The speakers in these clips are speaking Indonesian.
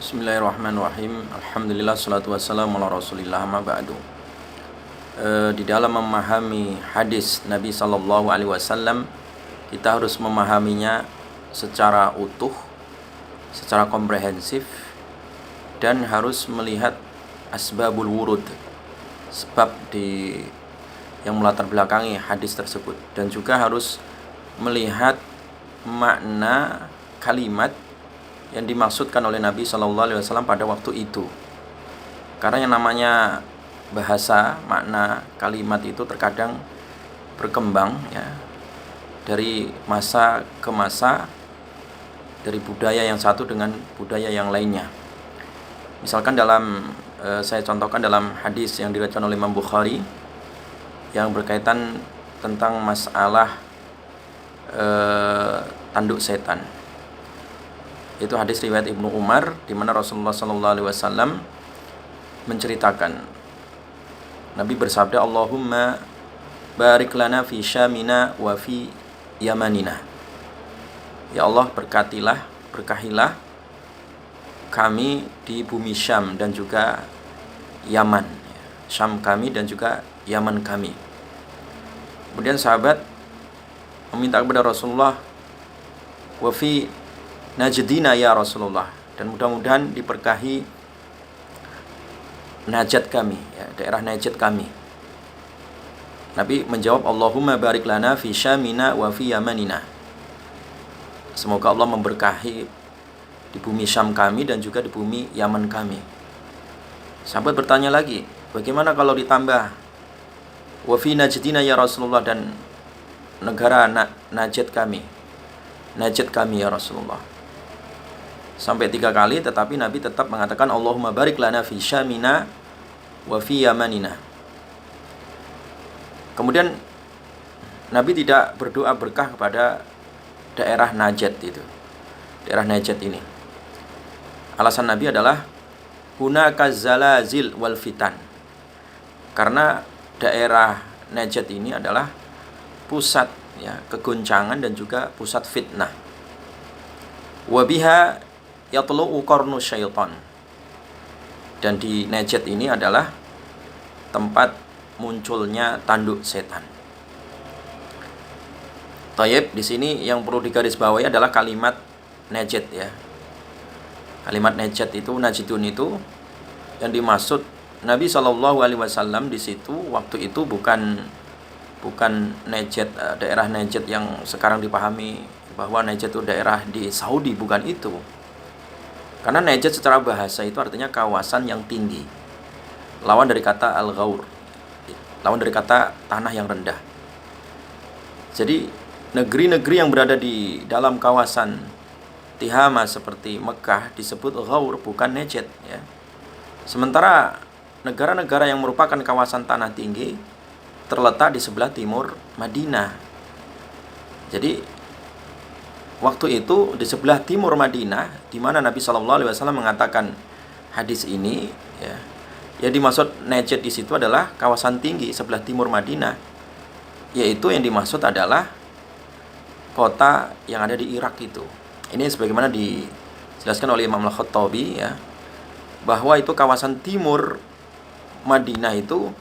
Bismillahirrahmanirrahim. Alhamdulillah, salatu wassalamu ala rasulillah, amma ba'du. Di dalam memahami hadis Nabi SAW, kita harus memahaminya secara utuh, secara komprehensif, dan harus melihat asbabul wurud, sebab yang melatar belakangi hadis tersebut, dan juga harus melihat makna kalimat yang dimaksudkan oleh Nabi SAW pada waktu itu. Karena yang namanya bahasa, makna kalimat itu terkadang berkembang ya, dari masa ke masa, dari budaya yang satu dengan budaya yang lainnya. Misalkan saya contohkan dalam hadis yang diriwayatkan oleh Imam Bukhari yang berkaitan tentang masalah tanduk setan. Itu hadis riwayat Ibnu Umar, di mana Rasulullah SAW menceritakan, Nabi bersabda, Allahumma barik lana fi syamina wa fi yamanina. Ya Allah, berkahilah kami di bumi Syam dan juga Yaman. Syam kami dan juga Yaman kami. Kemudian sahabat meminta kepada Rasulullah, wa fi Najdina ya Rasulullah, dan mudah-mudahan diberkahi Najd kami ya, daerah Najd kami. Nabi menjawab, Allahumma barik lana fi syamina wa fi yamanina. Semoga Allah memberkahi di bumi Syam kami dan juga di bumi Yaman kami. Sahabat bertanya lagi, bagaimana kalau ditambah wa fi Najdina ya Rasulullah, dan negara Najd kami ya Rasulullah. Sampai 3 kali, tetapi Nabi tetap mengatakan Allahumma barik lana fi syamina wa fi yamanina. Kemudian Nabi tidak berdoa berkah kepada daerah Najd itu. Daerah Najd ini. Alasan Nabi adalah hunaka zalazil wal fitan. Karena daerah Najd ini adalah pusat ya, kegoncangan dan juga pusat fitnah. Wa biha yatlu'u qarnu syaitan. Dan di Najd ini adalah tempat munculnya tanduk setan. Tayyib, di sini yang perlu digarisbawahi adalah kalimat Najd ya. Kalimat Najd itu, Najdun itu, yang dimaksud Nabi SAW di situ waktu itu bukan Najd, daerah Najd yang sekarang dipahami bahwa Najd itu daerah di Saudi, bukan itu. Karena Najd secara bahasa itu artinya kawasan yang tinggi. Lawan dari kata al-ghaur, lawan dari kata tanah yang rendah. Jadi negeri-negeri yang berada di dalam kawasan Tihama seperti Mekah disebut ghaur, bukan Najd ya. Sementara negara-negara yang merupakan kawasan tanah tinggi terletak di sebelah timur Madinah. Jadi waktu itu di sebelah timur Madinah, di mana Nabi SAW mengatakan hadis ini ya, yang dimaksud Najd di situ adalah kawasan tinggi sebelah timur Madinah, yaitu yang dimaksud adalah kota yang ada di Irak itu. Ini sebagaimana dijelaskan oleh Imam Al-Khattabi ya, bahwa itu kawasan timur Madinah itu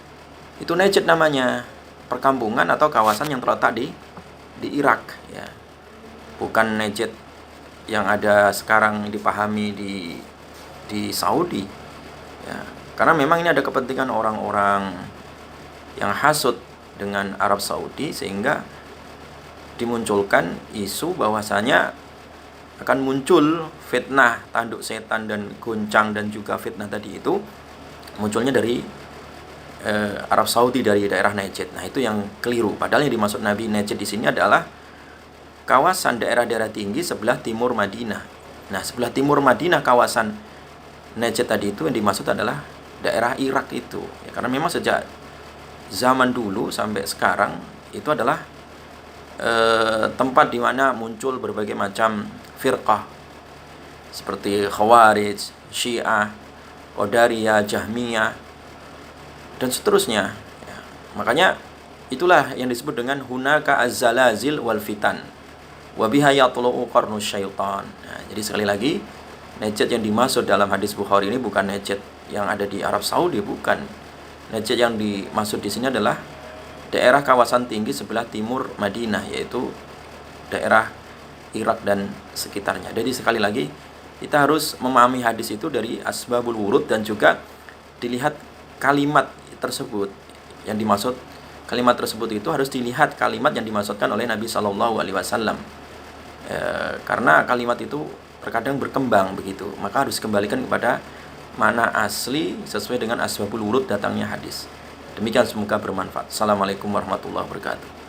Najd namanya, perkampungan atau kawasan yang terletak di Irak ya. Bukan Najd yang ada sekarang dipahami di Saudi ya. Karena memang ini ada kepentingan orang-orang yang hasud dengan Arab Saudi, sehingga dimunculkan isu bahwasanya akan muncul fitnah tanduk setan dan goncang, dan juga fitnah tadi itu munculnya dari Arab Saudi, dari daerah Najd. Nah, itu yang keliru. Padahal yang dimaksud Nabi Najd di sini adalah kawasan daerah-daerah tinggi sebelah timur Madinah. Nah, sebelah timur Madinah kawasan Najd tadi itu yang dimaksud adalah daerah Irak itu ya, karena memang sejak zaman dulu sampai sekarang itu adalah tempat di mana muncul berbagai macam firqah seperti Khawarij, Syiah, Qadariyah, Jahmiyah, dan seterusnya ya. Makanya itulah yang disebut dengan hunaka az-zalazil wal fitan wa biha yatlu'u qarnu syaitan. Nah, jadi sekali lagi, Najd yang dimaksud dalam hadis Bukhari ini bukan Najd yang ada di Arab Saudi, bukan. Najd yang dimaksud di sini adalah daerah kawasan tinggi sebelah timur Madinah, yaitu daerah Irak dan sekitarnya. Jadi sekali lagi kita harus memahami hadis itu dari asbabul wurud dan juga dilihat kalimat tersebut yang dimaksud. Kalimat tersebut itu harus dilihat kalimat yang dimaksudkan oleh Nabi Shallallahu Alaihi Wasallam. Karena kalimat itu terkadang berkembang begitu, maka harus kembalikan kepada mana asli sesuai dengan asbabul wurud datangnya hadis. Demikian, semoga bermanfaat. Assalamualaikum warahmatullahi wabarakatuh.